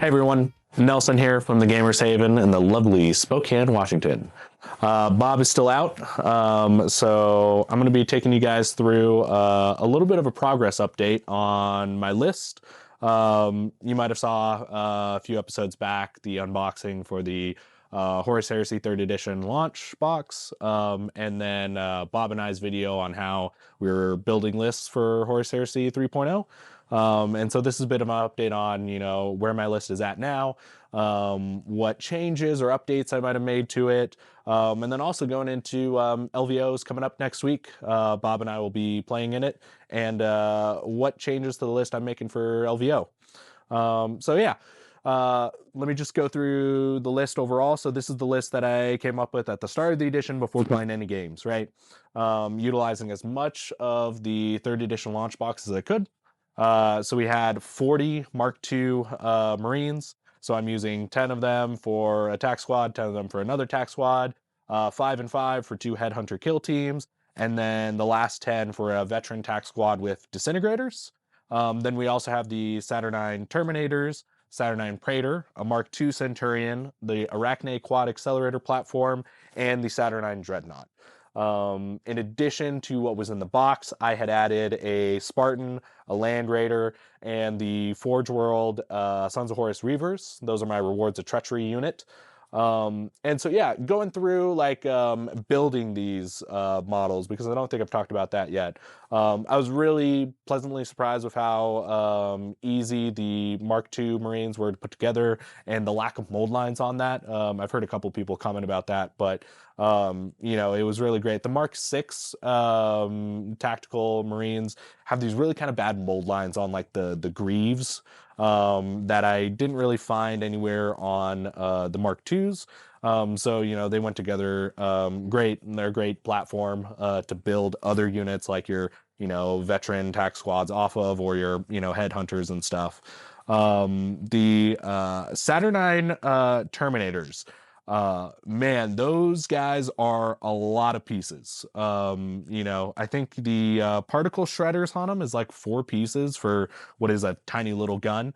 Hey everyone, Nelson here from the Gamers Haven in the lovely Spokane, Washington. Bob is still out, so I'm going to be taking you guys through a little bit of a progress update on my list. You might have saw a few episodes back the unboxing for the Horus Heresy 3rd Edition launch box, and then Bob and I's video on how we were building lists for Horus Heresy 3.0. And so this is a bit of an update on, where my list is at now, what changes or updates I might have made to it, and then also going into LVOs coming up next week. Bob and I will be playing in it, and what changes to the list I'm making for LVO. Let me just go through the list overall. So this is the list that I came up with at the start of the edition before playing any games, right? Utilizing as much of the 3rd edition launch box as I could. So we had 40 Mark II Marines. So I'm using 10 of them for attack squad, 10 of them for another attack squad, 5 and 5 for 2 headhunter kill teams, and then the last 10 for a veteran attack squad with disintegrators. Then we also have the Saturnine Terminators, Saturnine Praetor, a Mark II Centurion, the Arachne Quad Accelerator platform, and the Saturnine Dreadnought. In addition to what was in the box, I had added a Spartan, a Land Raider, and the Forge World Sons of Horus Reavers. Those are my Rewards of Treachery unit. And so, yeah, going through building these models, because I don't think I've talked about that yet. I was really pleasantly surprised with how easy the Mark II Marines were to put together and the lack of mold lines on that. I've heard a couple people comment about that, but it was really great. The Mark VI tactical Marines have these really kind of bad mold lines on the greaves that I didn't really find anywhere on the Mark IIs. So, they went together great, and they're a great platform to build other units like your, veteran attack squads off of, or your, headhunters and stuff. The Saturnine Terminators. Man, those guys are a lot of pieces. I think the particle shredders on them is like 4 pieces for what is a tiny little gun.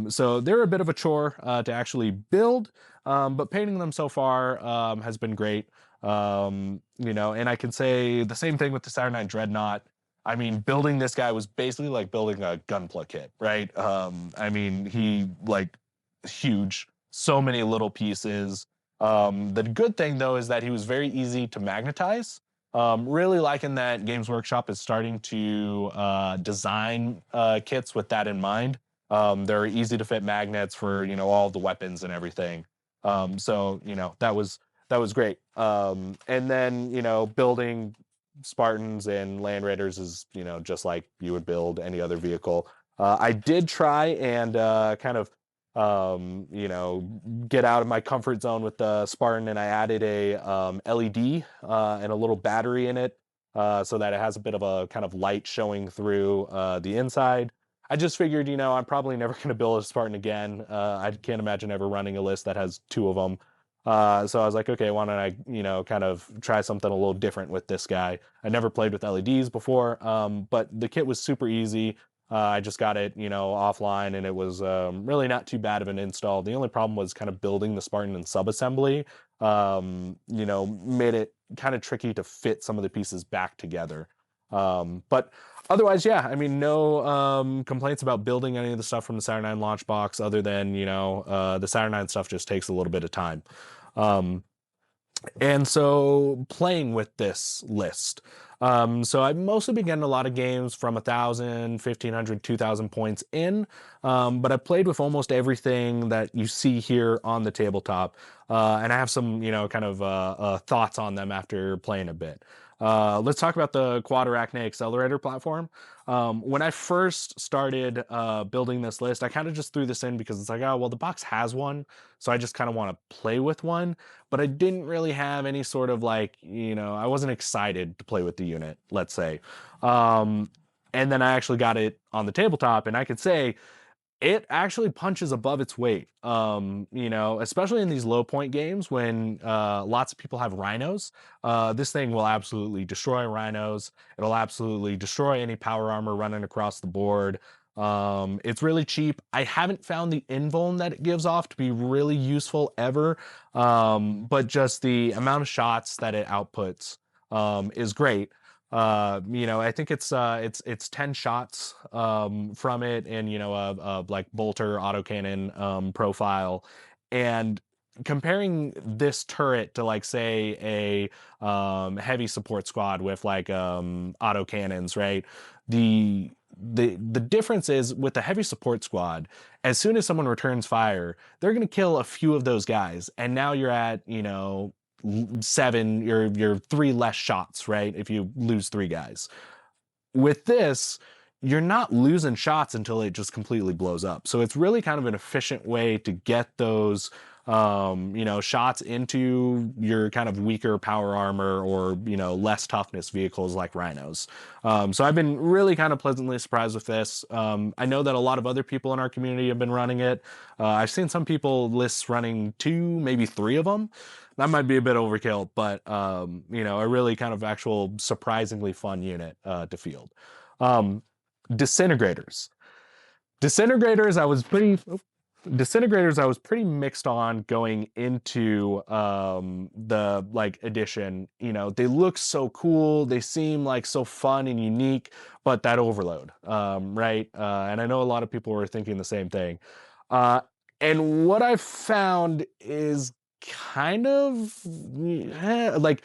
So they're a bit of a chore to actually build, but painting them so far has been great. And I can say the same thing with the Saturnine Dreadnought. I mean, building this guy was basically like building a gunpla kit, right? He huge, so many little pieces. The good thing though is that he was very easy to magnetize. Really liking that Games Workshop is starting to design kits with that in mind. They're easy to fit magnets for all the weapons and everything. So that was great. And then building Spartans and Land Raiders is just like you would build any other vehicle. I did try and kind of get out of my comfort zone with the Spartan, and I added a LED and a little battery in it so that it has a bit of a kind of light showing through the inside. I just figured, I'm probably never going to build a Spartan again. I can't imagine ever running a list that has 2 of them. So I was like, okay, why don't I, kind of try something a little different with this guy. I never played with LEDs before, but the kit was super easy. I just got it, offline, and it was really not too bad of an install. The only problem was kind of building the Spartan in subassembly, made it kind of tricky to fit some of the pieces back together. But otherwise, yeah, I mean, no complaints about building any of the stuff from the Saturnine launch box, other than, the Saturnine stuff just takes a little bit of time. And so playing with this list. So I've mostly been getting a lot of games from 1,000, 1,500, 2,000 points in, but I've played with almost everything that you see here on the tabletop, and I have some, kind of thoughts on them after playing a bit. Let's talk about the Quad Arachne Accelerator platform. When I first started building this list, I kind of just threw this in because it's like, oh, well, the box has one, so I just kind of want to play with one, but I didn't really have any sort of I wasn't excited to play with the unit, let's say. And then I actually got it on the tabletop, and I could say it actually punches above its weight, especially in these low point games when lots of people have rhinos. This thing will absolutely destroy rhinos. It'll absolutely destroy any power armor running across the board. It's really cheap. I haven't found the invuln that it gives off to be really useful ever, but just the amount of shots that it outputs is great. I think it's 10 shots from it, and a like bolter autocannon profile, and comparing this turret to like say a heavy support squad with like auto cannons, right? The difference is with the heavy support squad, as soon as someone returns fire, they're going to kill a few of those guys, and now you're at seven, you're three less shots, right? If you lose three guys. With this, you're not losing shots until it just completely blows up. So it's really kind of an efficient way to get those shots into your kind of weaker power armor or less toughness vehicles like rhinos. So I've been really kind of pleasantly surprised with this. I know that a lot of other people in our community have been running it. I've seen some people list running two, maybe three of them. That might be a bit overkill, but a really kind of actual surprisingly fun unit to field. Um, disintegrators. Disintegrators, I was pretty Disintegrators I was pretty mixed on going into the like edition. They look so cool, they seem like so fun and unique, but that overload, right? And I know a lot of people were thinking the same thing. Uh, and what I've found is kind of like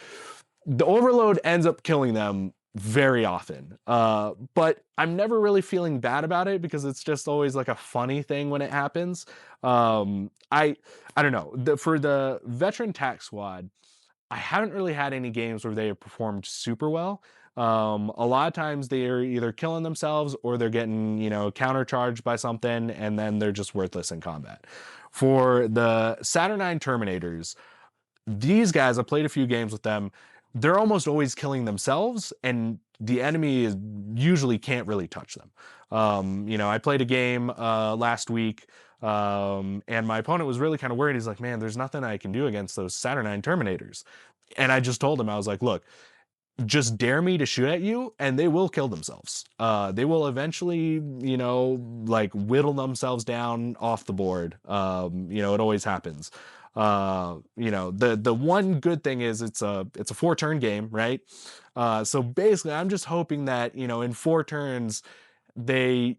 the overload ends up killing them very often. But I'm never really feeling bad about it because it's just always like a funny thing when it happens. I don't know. For the veteran tax squad, I haven't really had any games where they have performed super well. A lot of times they are either killing themselves or they're getting, countercharged by something, and then they're just worthless in combat. For the Saturnine Terminators, these guys, I played a few games with them. They're almost always killing themselves, and the enemy usually can't really touch them. I played a game last week, and my opponent was really kind of worried. He's like, "Man, there's nothing I can do against those Saturnine Terminators." And I just told him, I was like, "Look, just dare me to shoot at you and they will kill themselves. They will eventually, like whittle themselves down off the board. It always happens. The one good thing is it's a 4-turn game, right? So basically I'm just hoping that, in 4 turns they,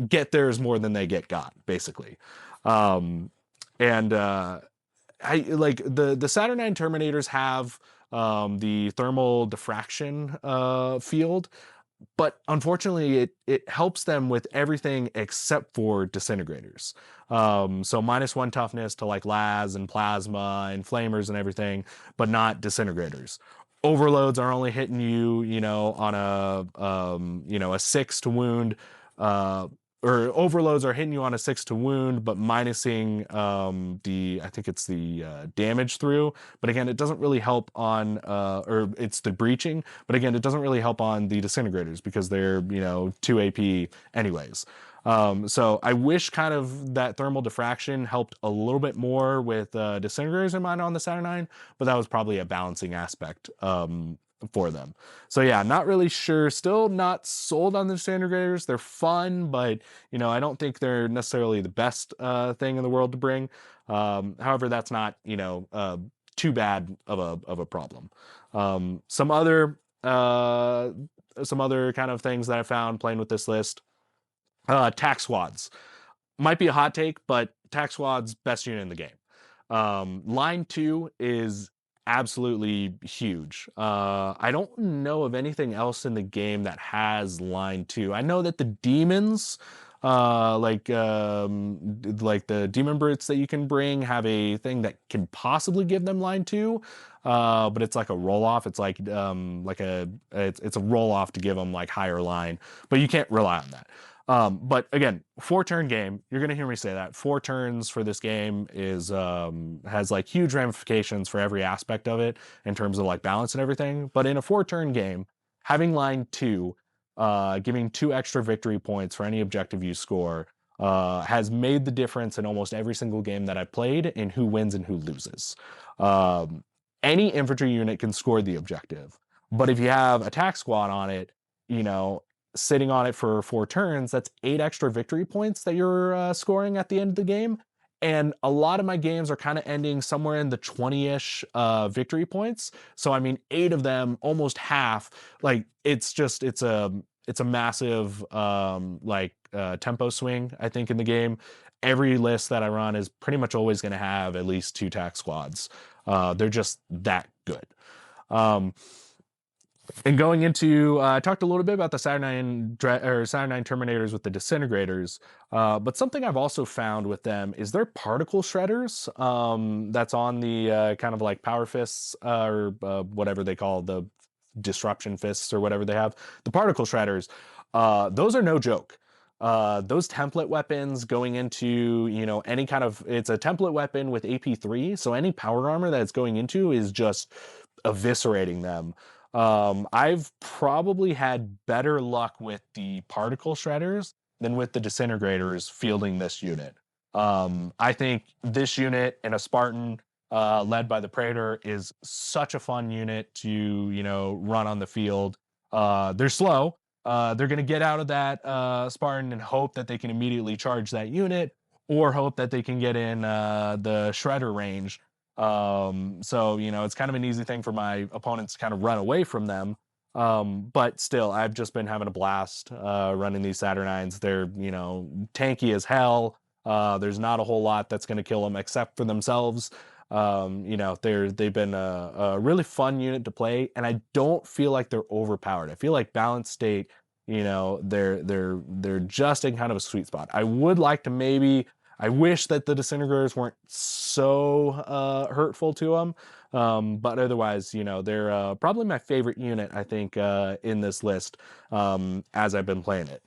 get theirs more than they get got, basically. And I like the Saturnine Terminators have the thermal diffraction field, but unfortunately it helps them with everything except for disintegrators. So -1 toughness to like las and plasma and flamers and everything, but not disintegrators. Overloads are only hitting you, on a 6 to wound, or overloads are hitting you on a 6 to wound, but minusing I think it's the damage through. But again, it doesn't really help on, or it's the breaching. But again, it doesn't really help on the disintegrators because they're 2 AP anyways. So I wish kind of that thermal diffraction helped a little bit more with disintegrators in mind on the Saturnine, but that was probably a balancing aspect for them. So yeah, not really sure. Still not sold on the disintegrators. They're fun, but I don't think they're necessarily the best thing in the world to bring. However, that's not too bad of a problem. Some other kind of things that I found playing with this list. Tax squads might be a hot take, but tax squad's best unit in the game. Line 2 is absolutely huge. I don't know of anything else in the game that has line 2. I know that the demons, like the demon brutes that you can bring, have a thing that can possibly give them line 2. But it's like a roll off. It's like it's a roll off to give them like higher line, but you can't rely on that. But again, 4-turn game. You're gonna hear me say that 4 turns for this game is has like huge ramifications for every aspect of it in terms of like balance and everything. But in a 4-turn game, having line 2, giving 2 extra victory points for any objective you score, has made the difference in almost every single game that I've played in who wins and who loses. Um, any infantry unit can score the objective, but if you have attack squad on it, you know sitting on it for 4 turns, that's 8 extra victory points that you're scoring at the end of the game. And a lot of my games are kind of ending somewhere in the 20-ish victory points. So I mean, 8 of them, almost half. Like it's a massive tempo swing, I think, in the game. Every list that I run is pretty much always going to have at least 2 tax squads. They're just that good. Um, and going into, I talked a little bit about the Saturnine Terminators with the Disintegrators, but something I've also found with them is their particle shredders. That's on the kind of like power fists or whatever they call the disruption fists or whatever they have. The particle shredders, those are no joke. Those template weapons going into, any kind of, it's a template weapon with AP3, so any power armor that it's going into is just eviscerating them. I've probably had better luck with the particle shredders than with the disintegrators fielding this unit. I think this unit in a Spartan led by the Praetor is such a fun unit to, run on the field. They're slow. They're going to get out of that Spartan and hope that they can immediately charge that unit, or hope that they can get in the shredder range. So, it's kind of an easy thing for my opponents to kind of run away from them. But still, I've just been having a blast running these Saturnines. They're, tanky as hell. There's not a whole lot that's going to kill them except for themselves. They've been a really fun unit to play, and I don't feel like they're overpowered. I feel like balanced state, they're just in kind of a sweet spot. I wish that the disintegrators weren't so hurtful to them, but otherwise, they're probably my favorite unit, I think, in this list as I've been playing it.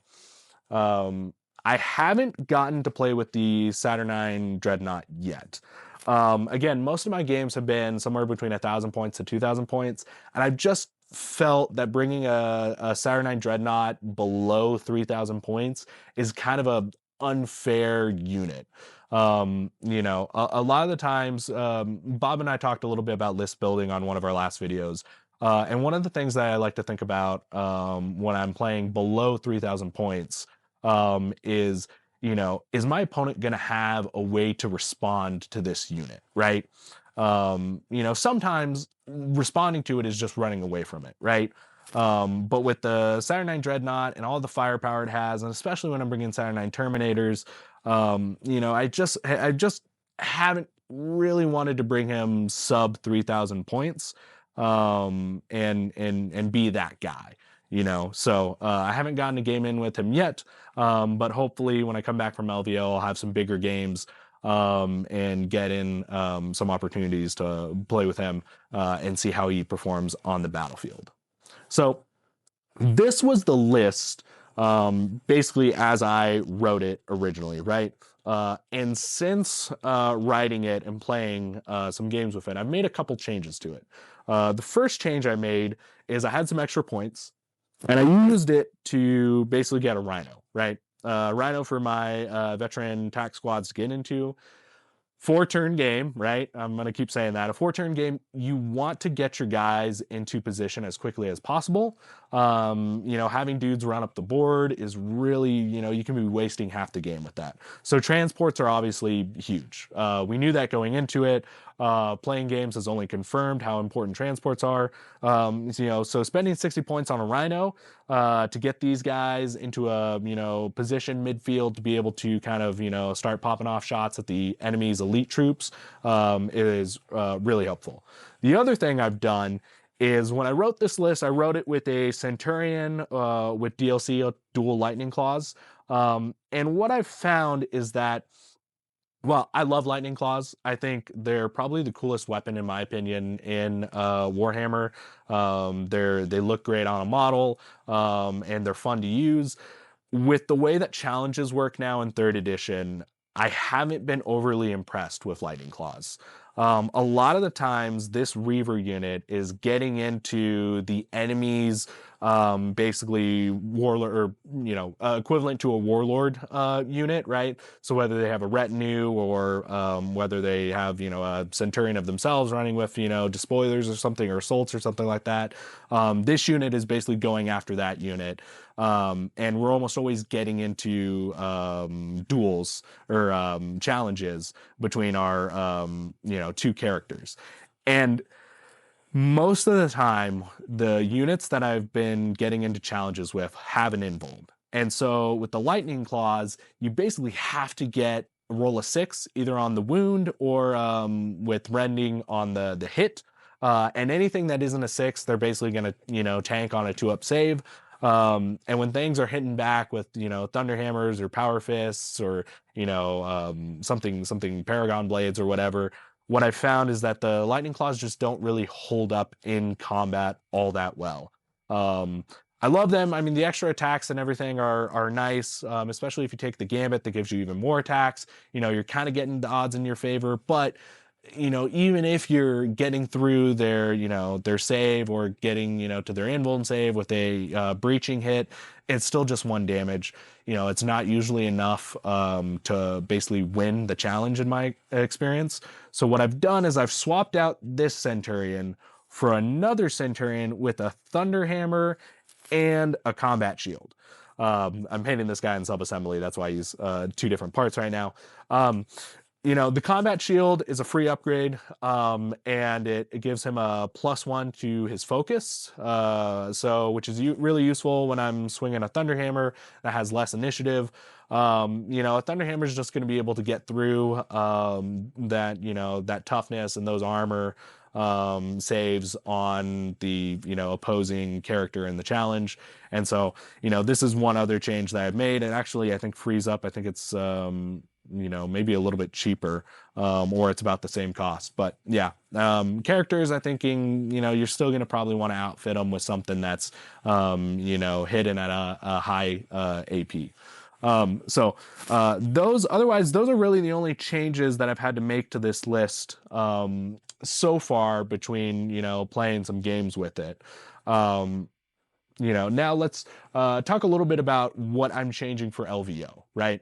I haven't gotten to play with the Saturnine Dreadnought yet. Again, most of my games have been somewhere between 1,000 points to 2,000 points, and I've just felt that bringing a Saturnine Dreadnought below 3,000 points is kind of a unfair unit. A lot of the times, Bob and I talked a little bit about list building on one of our last videos. And one of the things that I like to think about when I'm playing below 3,000 points is my opponent going to have a way to respond to this unit, right? Sometimes responding to it is just running away from it, right? But with the Saturnine Dreadnought and all the firepower it has, and especially when I'm bringing Saturnine Terminators, I just haven't really wanted to bring him sub 3,000 points, and be that guy. So I haven't gotten a game in with him yet, but hopefully when I come back from LVO, I'll have some bigger games and get in some opportunities to play with him and see how he performs on the battlefield. So this was the list basically as I wrote it originally, right? And since writing it and playing some games with it, I've made a couple changes to it. The first change I made is I had some extra points, and I used it to basically get a Rhino, right? Rhino for my veteran tax squads to get into. 4-turn game, right? I'm going to keep saying that. A 4-turn game, you want to get your guys into position as quickly as possible. Having dudes run up the board is really, you can be wasting half the game with that. So transports are obviously huge. We knew that going into it. Playing games has only confirmed how important transports are. So spending 60 points on a Rhino to get these guys into a, position midfield to be able to kind of, start popping off shots at the enemy's elite troops is really helpful. The other thing I've done is when I wrote this list, I wrote it with a Centurion with DLC dual lightning claws. And what I've found is that, well, I love lightning claws. I think they're probably the coolest weapon in my opinion in Warhammer. They look great on a model, and they're fun to use. With the way that challenges work now in 3rd edition, I haven't been overly impressed with lightning claws. A lot of the times this Reaver unit is getting into the enemy's basically warlord, or equivalent to a warlord unit, right? So whether they have a retinue, or whether they have a centurion of themselves running with despoilers or something, or assaults or something like that, this unit is basically going after that unit. And we're almost always getting into duels, or challenges between our two characters. And most of the time, the units that I've been getting into challenges with have an invuln. And so with the lightning claws, you basically have to get a roll of 6, either on the wound, or with rending on the hit. And anything that isn't a 6, they're basically going to tank on a 2-up save. And when things are hitting back with thunderhammers or power fists, or something paragon blades or whatever, what I found is that the lightning claws just don't really hold up in combat all that well. Um, I love them. I mean, the extra attacks and everything are nice, especially if you take the gambit that gives you even more attacks. You're kind of getting the odds in your favor, but even if you're getting through their save, or getting to their invuln save with a breaching hit, it's still just 1 damage. It's not usually enough to basically win the challenge, in my experience. So what I've done is I've swapped out this centurion for another centurion with a thunderhammer and a combat shield. I'm painting this guy in sub-assembly, that's why he's 2 different parts right now. The combat shield is a free upgrade, and it gives him a +1 to his focus, which is really useful when I'm swinging a thunderhammer that has less initiative. A thunderhammer is just going to be able to get through that toughness and those armor saves on the opposing character in the challenge. And so this is one other change that I've made. And actually, I think frees up. I think it's maybe a little bit cheaper, or it's about the same cost. But yeah, characters, I thinking, you're still going to probably want to outfit them with something that's, hidden at a high AP. Those are really the only changes that I've had to make to this list so far, between playing some games with it. Now let's talk a little bit about what I'm changing for LVO, right?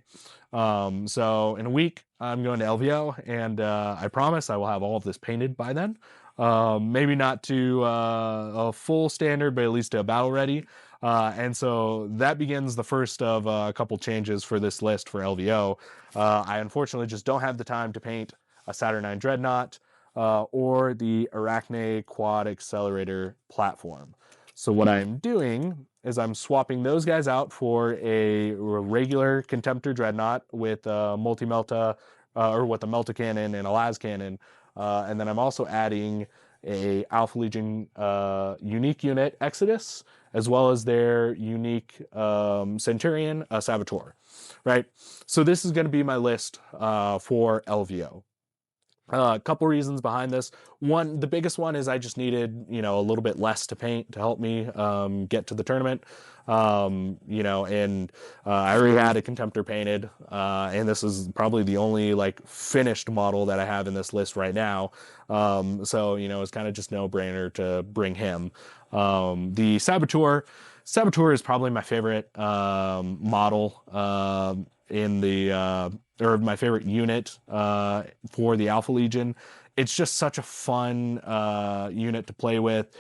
So in a week, I'm going to LVO, and I promise I will have all of this painted by then. Maybe not to a full standard, but at least to a battle ready. And so that begins the first of a couple changes for this list for LVO. I unfortunately just don't have the time to paint a Saturnine Dreadnought or the Arachne Quad Accelerator platform. So what I'm doing is I'm swapping those guys out for a regular Contemptor Dreadnought with a multi-melta, or with a melta cannon and a las cannon. And then I'm also adding a Alpha Legion unique unit, Exodus, as well as their unique Centurion, Saboteur, right? So this is going to be my list for LVO. A couple reasons behind this. One, the biggest one is I just needed, a little bit less to paint to help me get to the tournament. And I already had a Contemptor painted, and this is probably the only finished model that I have in this list right now. So it's kind of just no-brainer to bring him. The Saboteur is probably my favorite model or my favorite unit for the Alpha Legion. It's just such a fun unit to play with.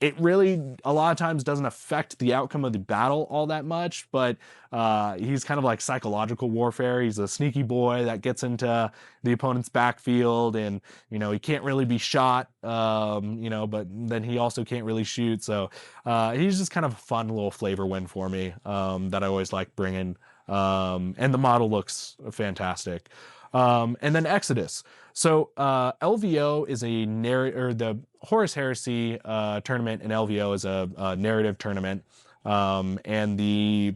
It really, a lot of times, doesn't affect the outcome of the battle all that much, but he's kind of like psychological warfare. He's a sneaky boy that gets into the opponent's backfield, and he can't really be shot, but then he also can't really shoot. So he's just kind of a fun little flavor win for me that I always like bringing. And the model looks fantastic. And then Exodus. So LVO is the Horus Heresy tournament in LVO is a narrative tournament. And the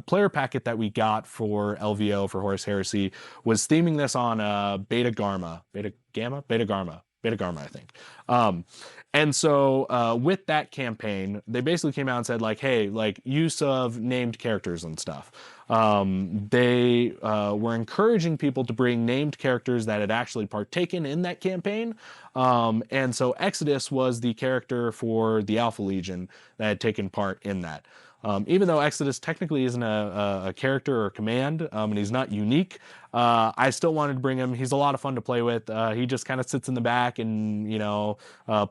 player packet that we got for LVO for Horus Heresy was theming this on Beta Gamma. Beta Garma, I think. Um, and so with that campaign, they basically came out and said like, hey, like use of named characters and stuff. They were encouraging people to bring named characters that had actually partaken in that campaign. And so Exodus was the character for the Alpha Legion that had taken part in that. Even though Exodus technically isn't a character or a command, and he's not unique, I still wanted to bring him. He's a lot of fun to play with. He just kind of sits in the back and,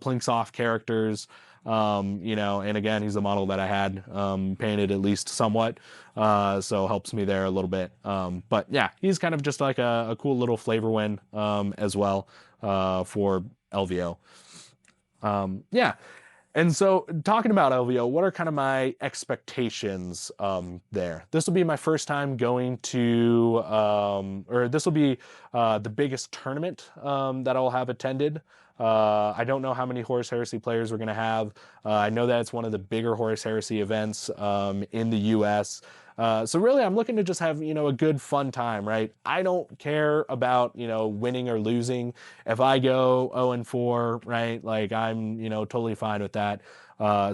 plinks off characters. And again, he's a model that I had painted at least somewhat, so helps me there a little bit. But yeah, he's kind of just like a cool little flavor win as well for LVO. Yeah. And so, talking about LVO, what are kind of my expectations there? This will be my first time going to, or this will be the biggest tournament that I'll have attended. I don't know how many Horus Heresy players we're going to have. I know that it's one of the bigger Horus Heresy events in the US. So really, I'm looking to just have, a good fun time, right? I don't care about, winning or losing. If I go 0-4, right, like I'm, totally fine with that.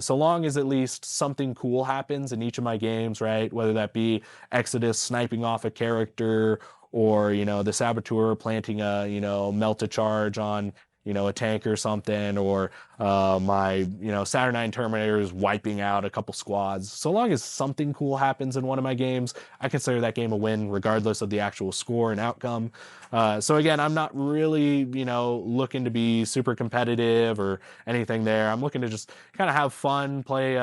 So long as at least something cool happens in each of my games, right? Whether that be Exodus sniping off a character or, the Saboteur planting a, melt-a charge on, a tank or something, or my, Saturnine Terminators wiping out a couple squads. So long as something cool happens in one of my games, I consider that game a win, regardless of the actual score and outcome. So again, I'm not really, looking to be super competitive or anything there. I'm looking to just kind of have fun, play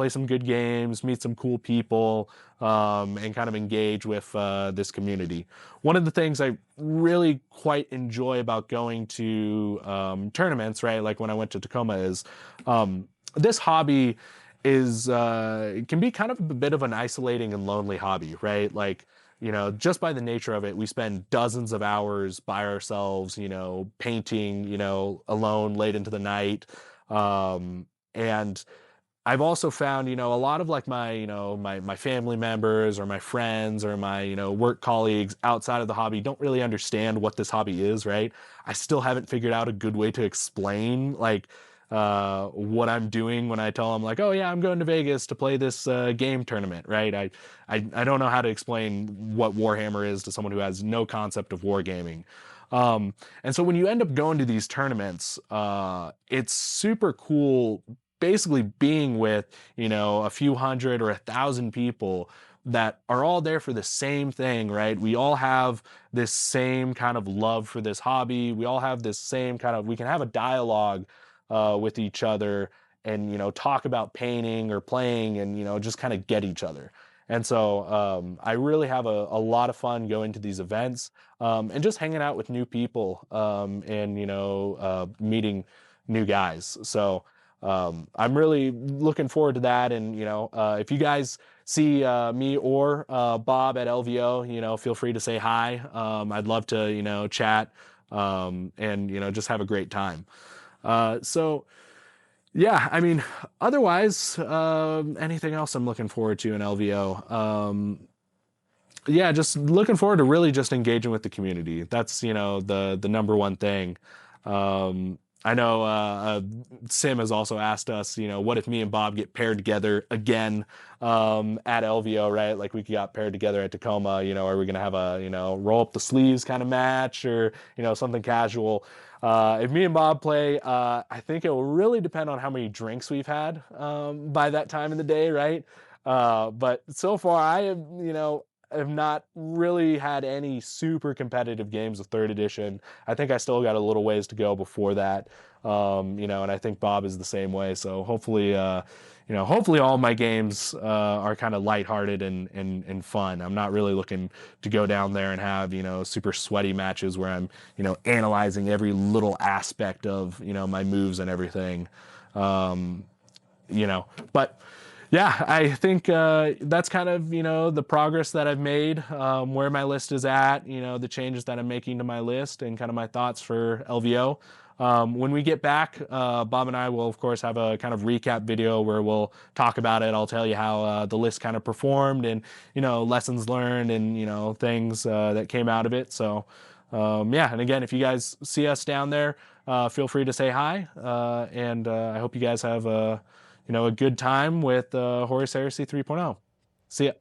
some good games, meet some cool people, and kind of engage with this community. One of the things I really quite enjoy about going to tournaments, right? Like when I went to Tacoma, is this hobby is can be kind of a bit of an isolating and lonely hobby, right? Like, just by the nature of it, we spend dozens of hours by ourselves, painting, alone late into the night. And I've also found, a lot of like my, my family members or my friends or my, work colleagues outside of the hobby don't really understand what this hobby is, right? I still haven't figured out a good way to explain like what I'm doing when I tell them like, oh yeah, I'm going to Vegas to play this game tournament, right? I don't know how to explain what Warhammer is to someone who has no concept of wargaming. And so when you end up going to these tournaments, it's super cool basically being with, a few hundred or 1,000 people that are all there for the same thing, right? We all have this same kind of love for this hobby. We all have this same kind of, we can have a dialogue with each other and, talk about painting or playing and, just kind of get each other. And so I really have a lot of fun going to these events and just hanging out with new people and, meeting new guys. So I'm really looking forward to that. And, if you guys see me or Bob at LVO, feel free to say hi. I'd love to, chat and, just have a great time. So yeah, I mean, otherwise, anything else I'm looking forward to in LVO? Yeah, just looking forward to really just engaging with the community. That's, the number one thing. I know Sim has also asked us, what if me and Bob get paired together again at LVO, right? Like we got paired together at Tacoma, are we going to have a, roll up the sleeves kind of match or, something casual? If me and Bob play, I think it will really depend on how many drinks we've had by that time in the day, right? But so far, have not really had any super competitive games of third edition. I think I still got a little ways to go before that. And I think Bob is the same way. So hopefully, hopefully all my games are kind of lighthearted and fun. I'm not really looking to go down there and have, super sweaty matches where I'm, analyzing every little aspect of, my moves and everything. But yeah, I think that's kind of, the progress that I've made, where my list is at, the changes that I'm making to my list and kind of my thoughts for LVO. When we get back, Bob and I will, of course, have a kind of recap video where we'll talk about it. I'll tell you how the list kind of performed and, lessons learned and, things that came out of it. So, Yeah, and again, if you guys see us down there, feel free to say hi. And I hope you guys have a good time with Horus Heresy 3.0. See ya.